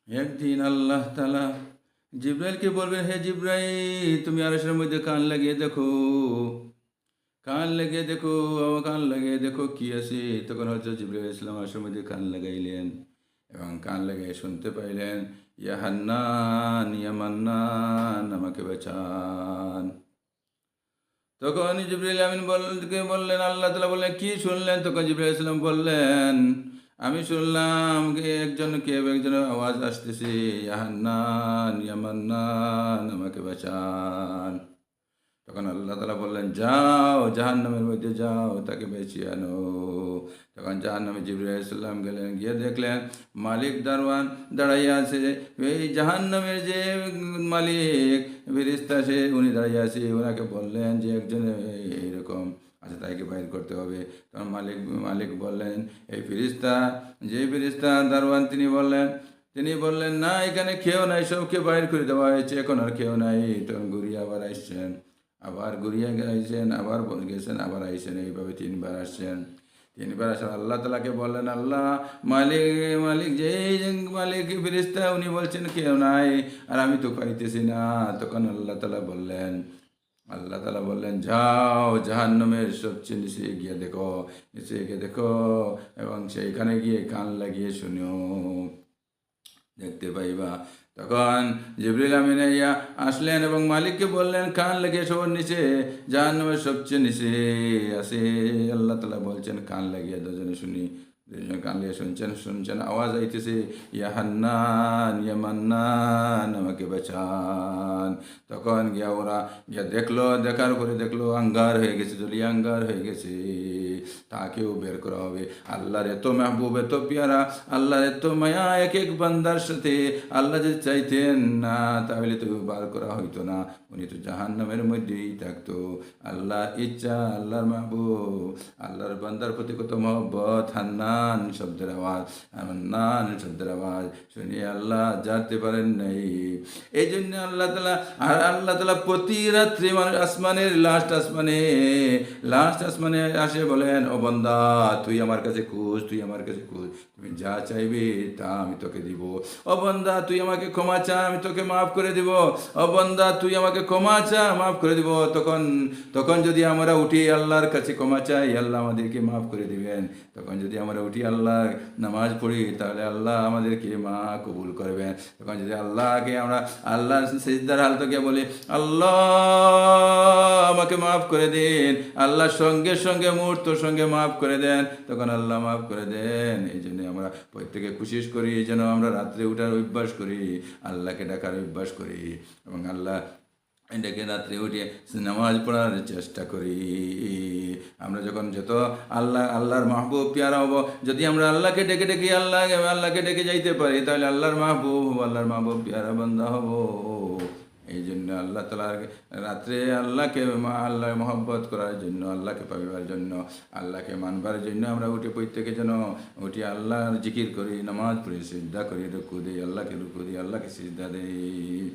একদিন আল্লাহ তাআলা জিব্রাইলকে বলবেন, হে জিব্রাইল, তুমি আরশের মধ্যে কান লাগিয়ে দেখো, কান লাগিয়ে দেখো, কান লাগিয়ে দেখো কি আছে। তখন হয়তো জিব্রাইল ইসলাম আরশের মধ্যে কান লাগাইলেন এবং কান লাগিয়ে শুনতে পাইলেন, ইয়া হান্নান ইয়া মান্নান, আমাকে বাঁচান। তখন জিবরিল আমিন বললেন, আল্লাহ তাআলা বললেন, কি শুনলেন? তখন জিবরিল ইসলাম বললেন, আমি শুনলাম একজনের আওয়াজ আসতেছে, ইয়া হান্নান ইয়া মান্নান, আমাকে বাঁচান। তখন আল্লাহ তাআলা বললেন, যাও জাহান্নামের মধ্যে যাও, তাকে বেঁচিয়ে আনো। তখন জাহান্নামে জিবরাইল আলাইহিস সালাম গেলেন, গিয়ে দেখলেন মালিক দারওয়ান দাঁড়াইয়া আছে। এই জাহান্নামের যে মালিক ফেরেশতা, উনি দাঁড়াইয়া আছে। ওনাকে বললেন যে একজন এইরকম আচ্ছা, তাকে বাইর করতে হবে। তখন মালিক বললেন, এই ফেরেশতা, যে ফেরেশতা দারওয়ান, তিনি বললেন, না, এখানে কেউ নাই, সবকে বাইর করে দেওয়া হয়েছে, এখন আর কেউ নাই। তখন ঘুরিয়ে আবার আসছেন, আবার ঘুরিয়ে গেছেন, আবার গেছেন, আবার আইসেন, এইভাবে তিনবার আসছেন। তিনবার আসার আল্লাহ তালাকে বললেন, আল্লাহ, মালিক মালিক যে মালিক ফেরেশতা, উনি বলছেন কেউ নাই, আর আমি তো পাইতেছি না। তখন আল্লাহ তালা বললেন, যাও জাহান্নামের সবচেয়ে নিচে গিয়ে দেখো এবং সেইখানে গিয়ে কান লাগিয়ে শুনো, দেখতে পাইবা। তখন জিবরিল আমিন আইয়া আসলেন এবং মালিককে বললেন, কান লাগিয়ে সবার নিচে, জাহান্নামের সবচেয়ে নিচে আছে। আল্লাহ তাআলা বলছেন, কান লাগিয়ে দুজনে শুনি। দুজন কান লাগিয়ে শুনছেন, আওয়াজ আইতেছে, ইয়া হান্নান ইয়া মান্নান, আমাকে বাঁচান। তখন ওরা দেখার পরে দেখলো আঙ্গার হয়ে গেছে, জলিয়া আঙ্গার হয়ে গেছে। তাকেও বের করা হবে। আল্লাহর এত মেহবুব, এত পেয়ারা, আল্লাহর এত মায়া এক এক বান্দার সাথে। আল্লাহ যদি চাইতেন না, তাহলে তো বার করা হইতো না, উনি তো জাহান্নামের মধ্যেই থাকতো। আল্লাহ ইচ্ছা, আল্লাহর মাহবুব, আল্লাহর বান্দার প্রতি কত মহব্বত। হান্নান শব্দের আওয়াজ, হান্নান শব্দের আওয়াজ শুনিয়ে আল্লাহ জানতে পারেন নাই। এই জন্য আল্লাহ তাআলা প্রতি রাত্রি আসমানের লাস্ট আসমানে আসে বলেন, ও বান্দা, তুই আমার কাছে খুঁজ, তুমি যা চাইবি তা আমি তোকে দিব। ও বান্দা, তুই আমাকে ক্ষমা চা, আমি তোকে মাফ করে দিব। ও বান্দা, তুই আমাকে ক্ষমা চা, মাফ করে দিব। তখন যদি আমরা উঠি আল্লাহর কাছে ক্ষমা চাই, আল্লাহ আমাদেরকে মাফ করে দিবেন। তখন যদি আমরা উঠি আল্লাহ নামাজ পড়ি, তাহলে আল্লাহ আমাদেরকে কবুল করবেন। তখন যদি আল্লাহকে আমরা আল্লাহর সিজদার হাল থেকে বলি, আল্লাহ আমাকে মাফ করে দিন, আল্লাহ সঙ্গে সঙ্গে মুহূর্তের সঙ্গে মাফ করে দেন। তখন আল্লাহ মাফ করে দেন। এই জন্য আমরা প্রত্যেকে কোশিশ করি যেন আমরা রাত্রে উঠার অভ্যাস করি, আল্লাহকে ডাকার অভ্যাস করি এবং আল্লাহ এটাকে রাত্রে উঠে নামাজ পড়ার চেষ্টা করি। আমরা যখন যত আল্লাহর মাহবুব পেয়ারা হব, যদি আমরা আল্লাহকে ডেকে আল্লাহকে ডেকে যাইতে পারি, তাহলে আল্লাহর মাহবুব পেয়ারা বান্দা হব। এই জন্য আল্লাহ তাআলা রাত্রে আল্লাহর মহব্বত করার জন্য, আল্লাহকে পাইবার জন্য, আল্লাহকে মানবার জন্য আমরা প্রত্যেকে যেন উঠি আল্লাহর জিকির করি, নামাজ পড়ি, সিজদা করি, রুকু দিই, আল্লাহকে সিজদা দেই।